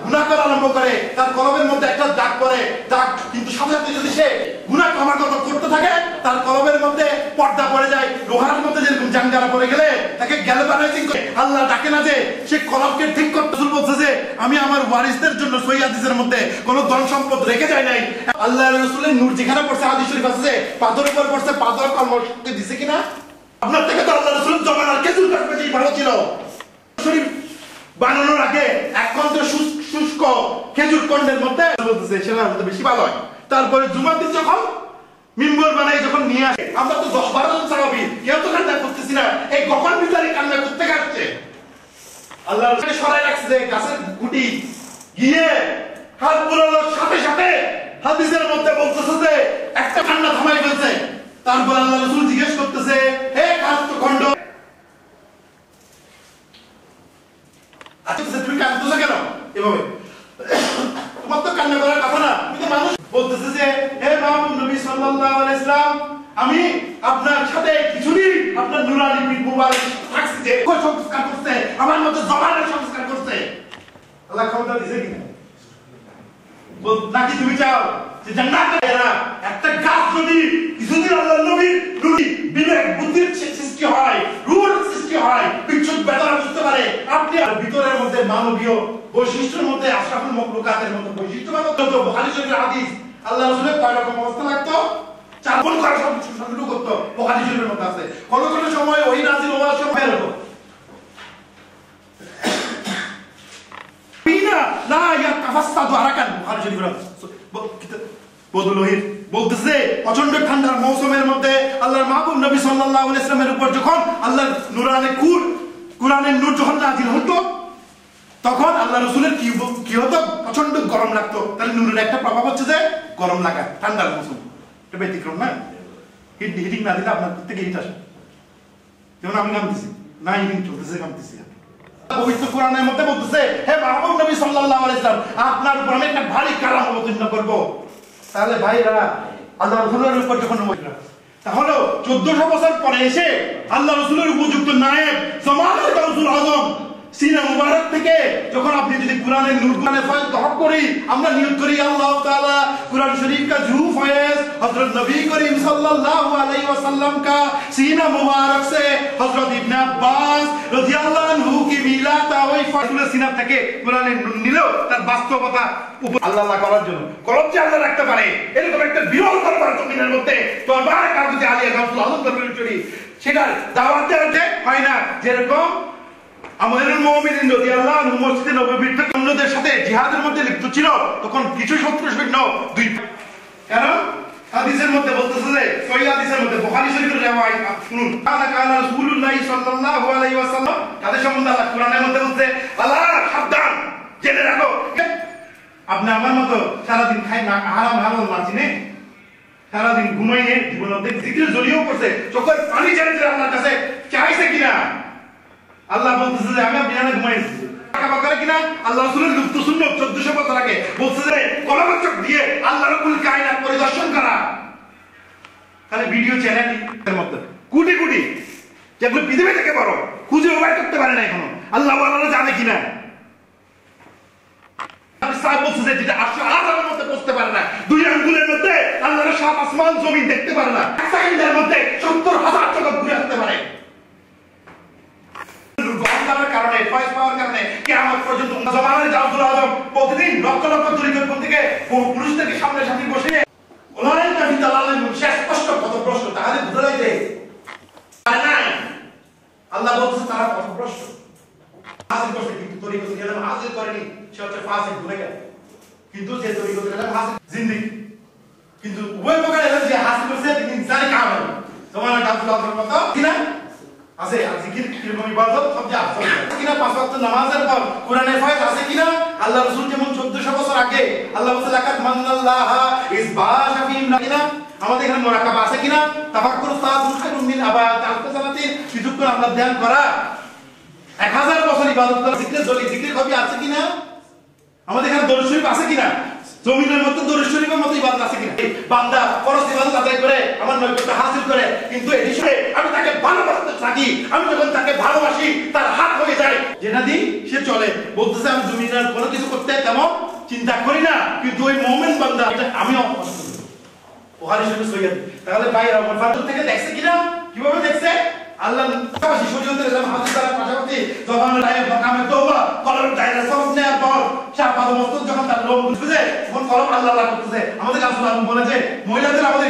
গুনাহ করা আরম্ভ করে, তার কলবের মধ্যে একটা দাগ পড়ে, দাগ কিন্তু সাথে সাথে যদি সে গুনাহ ক্রমাগত করতে থাকে তার কলবের মধ্যে পর্দা পড়ে যায়। লোহার মধ্যে যেরকম জাঙ্গারা পড়ে গেলে তাকে গ্যালভানাইজিং করে, আল্লাহ ডাকে না যে সে কলবকে ঠিক করতে। রাসূল বলছে যে আমি আমার ওয়ারিসদের জন্য সহিহ হাদিসের মধ্যে কোনো ধন সম্পদ রেখে যাই নাই। আল্লাহর রাসূলের নূর যেখানে পড়ছে হাদিস শরীফ আছে যে পাথরের উপর পড়ছে, পাথর কলমকে দিছে কিনা? আপনার থেকে তো আল্লাহর রাসূলের জমানার খেজুর গাছ বেশি ভালো ছিল। শরীফ বানানোর আগে এখন তো শুষ্ক খেজুর কন্ডের মধ্যে বলতেছে সেটার মধ্যে বেশি ভালো হয়। তারপরে জুমার দিন যখন মিম্বর বানাই যখন নিয়ে আসে, আমরা তো 10-12 জন সাহাবী কেউ তো কান্না করতেছি না, এই গখন ভিতরে কান্না করতে আসছে। আল্লাহ রাসূলকে সরাই রাখছে যে গাছের গুটি গিয়ে হাত বুলানোর সাথে সাথে হাদিসের মধ্যে বলতেছে যে একটা কান্না থামাই ফেলছে। তারপর আল্লাহ রাসূল জিজ্ঞেস করতেছে, হে কান্ত খণ্ড, আচ্ছা তুমি কাঁদতেছো কেন এভাবে? তোমার তো কান্না করার কথা না, তুমি তো মানুষ। বলতেছে যে হে মাহবুব নবী সাল্লাল্লাহু আলাইহি সাল্লাম, আমি আপনার সাথে কিছুদিন আপনার নুরানি পিঠ মুবারক থাকছি, যে সংস্কার করতে আমার মতো জবানের সংস্কার করতে আল্লাহ ক্ষমতা দিয়েছে কিনা? নাকি তুমি চাও যে জান্নাতে না একটা গাছ যদি কিছুদিন আল্লাহর নবীর নুরি বিবেক বুদ্ধির সৃষ্টি হয়, রূহের সৃষ্টি হয়, বিচ্ছুত বেদনা বুঝতে পারে, আপনি আর ভিতরের মধ্যে মানবীয় বৈশিষ্ট্যের মধ্যে আশরাফুল মাখলুকাতের মতো বৈশিষ্ট্য তো বুখারী শরীফের হাদিস আল্লাহ রাসূলের কয় রকম অবস্থা লাগতো? 4 গুণ করা শুরু করতো, বুখারী শরীফের মধ্যে আছে। কোন কোন সময় ওই নাজিল হওয়ার সময় হতো বিনা লা ইয়াতাফাসাদু আরাকান, বুখারী শরীফের বদলহির বলতেছে প্রচন্ড ঠান্ডার মৌসুমের মধ্যে আল্লাহর মাহবুব নবী সাল্লাল্লাহু আলাইহি ওয়াসাল্লামের উপর যখন আল্লাহর নূরানি কুরআনের নূর যখন নাযিল হতো তখন আল্লাহ রাসূলের কি হতো? প্রচন্ড গরম লাগতো। তাহলে নূরের একটা প্রভাব হচ্ছে যে গরম লাগা, ঠান্ডার মৌসুম। এটা ব্যতিক্রম না? হিটিং না দিলে আপনার থেকে হিট আসে। যেমন আমি নামতেছি না, হিটিং চলতেছে, নামতেছি। পবিত্র কোরআনের মধ্যে বলতেছে হে মাহবুব নবী সাল্লাল্লাহু আলাইহি ওয়াসাল্লাম, আপনার উপর আমি একটা ভারী কালাম অবতীর্ণ করব। তাহলে ভাইরা আল্লাহ রাসূলের উপর যখন তাহলে 1400 বছর পরে এসে আল্লাহ রাসূলের উপযুক্ত নায়েব জামানের গাউসুল আজম সিনা মুবারক থেকে যখন আপনি যদি কোরআনের নূর কোরআনে ফয়েজ তহব করি, আমরা নিয়ত করি আল্লাহ তাআলা कुरान शरीफ का जू फैज हजरत नबी करीम सल्लल्लाहु अलैहि वसल्लम का सीना मुबारक से हजरत इब्न अब्बास রাদিয়াল্লাহু আনহু की मिलाद ওই ফাজলে সিনা থেকে কোরআনে নিল তার বাস্তবতা আল্লাহ করার জন্য। কলব যে আল্লাহ রাখতে পারে এরকম একটা বিরল দরবার জমিনের মধ্যে দরবার কাগজে আলিয়া গাউসুল আজম দরবার শরীফ সেটার দাওয়াত দেওয়া হয় না। যেরকম আমিরুল মুমিনিন রাদিয়াল্লাহু আনহু মসজিদে নববীর থেকে অন্যদের সাথে জিহাদের মধ্যে লিপ্ত ছিল, তখন কিছু শত্রু সৈন্য দুই কারণ হাদিসের মধ্যে বলতেছে যে সহিহ হাদিসের মধ্যে বুখারী শরীফের রিওয়ায়াত শুনুন, কানা রাসূলুল্লাহ সাল্লাল্লাহু আলাইহি ওয়াসাল্লাম তাদের সম্বন্ধে আল্লাহ কোরআনের মধ্যে বলছে আল্লাহ সাবধান জেনে রাখো, আপনি আমার মতো সারাদিন খাই না হারাম হালাল না চিনে সারাদিন ঘুমাইয়ে জীবন অর্ধেক জিকির জড়িয়েও করছে, চোখের পানি ছেড়ে আল্লাহর কাছে চাইছে কিনা? আল্লাহ বলতেছে যে আমি বিনা ঘুমাইছি টাকা করে কিনা? আল্লাহ রাসূলের লুপ্ত সুন্নাত 1400 বছর আগে বলছে যে কলবের চোখ দিয়ে আল্লাহ রাব্বুল কায়নাত পরিদর্শন করা। তাহলে ভিডিও চ্যানেলের মধ্যে কোটি কোটি যেগুলো পৃথিবী থেকে বড় খুঁজে উপায় করতে পারে না এখনো, আল্লাহ ওয়ালারা জানে কিনা? সাহেব বলছে যে যেটা 800,000 মধ্যে পৌঁছতে পারে না, 2 আঙ্গুলের মধ্যে আল্লাহর সাত আসমান জমিন দেখতে পারে না, 1 সেকেন্ডের মধ্যে 70,000 জগৎ ঘুরে আসতে পারে। কারণে ফয়েজ পাওয়ার কারণে কিয়ামত পর্যন্ত জামানের গাউসুল আজম প্রতিদিন লক্ষ লক্ষ তরিকত থেকে পুরুষদেরকে সামনে সামনে বসিয়ে ওলামায়ে কাবি দালালের শেষ স্পষ্ট পথভ্রষ্ট তাহলে বুঝাই যে আরে না আল্লাহ বলছে তারা পথভ্রষ্ট হাসিল করছে, কিন্তু তরিকত গেলাম হাসিল করেনি, সে হচ্ছে ফাসিক গুনাহগার। কিন্তু যে তরিকত গেলাম হাসিল জিন্দিক, কিন্তু উভয় প্রকার এলেন যে হাসিল করছে তিনি জানে কামেল জামানের গাউসুল আজমের মতো কিনা আছে। আর জিকির কিরকম ইবাদত সবচেয়ে আফজল কিনা? 5 ওয়াক্ত নামাজের পর কোরআনের ফয়েজ আছে কিনা? আল্লাহ রাসূল যেমন 1400 বছর আগে আল্লাহ বলেছে লাকাদ মান্নাল্লাহু ইসবাশা ফিহিম কিনা? আমাদের এখানে মুরাকাবা আছে কিনা? তাফাক্কুর সাআতুন খায়রুম মিন আবাদ আল-ফাসালাতিন, কিছুক্ষণ আমরা ধ্যান করা 1000 বছর ইবাদত করা জিকির জলি জিকির কবি আছে কিনা? আমাদের এখানে দরুদ শরীফ আছে কিনা? জমিনের মধ্যে দরুদ শরীফের মতো ইবাদত আছে কিনা? বান্দা ফরজ ইবাদত আদায় করে আমার নৈকট্য হাসিল করে, কিন্তু এই বিষয়ে আমি তাকে ভালোবাসতে থাকি, আমি যখন তাকে ভালোবাসি তার হাত হয়ে যায়, যেটা দিই সে চলে। বলতেছে আমি জমিনের কোনো কিছু করতে তেমন চিন্তা করি না, কিন্তু ওই মুমিন বান্দা এটা আমিও পছন্দ করি। বুখারী শরীফ সহিহ। তাহলে ভাই আমার ফাদর থেকে দেখছে কিনা? কিভাবে দেখছে? আল্লাহ পাশাপাশি শরীয়তের ইসলাম হাদিস দ্বারা পাশাপাশি জবানের দায়ে মাকামে তওবা কলমের দায়রা সব নেয়ার পর শাহ পাদ মস্তক যখন তার লোম বুঝবে তখন কলম আল্লাহ করতেছে। আমাদের রাসূল বলেছে মহিলাদের আমাদের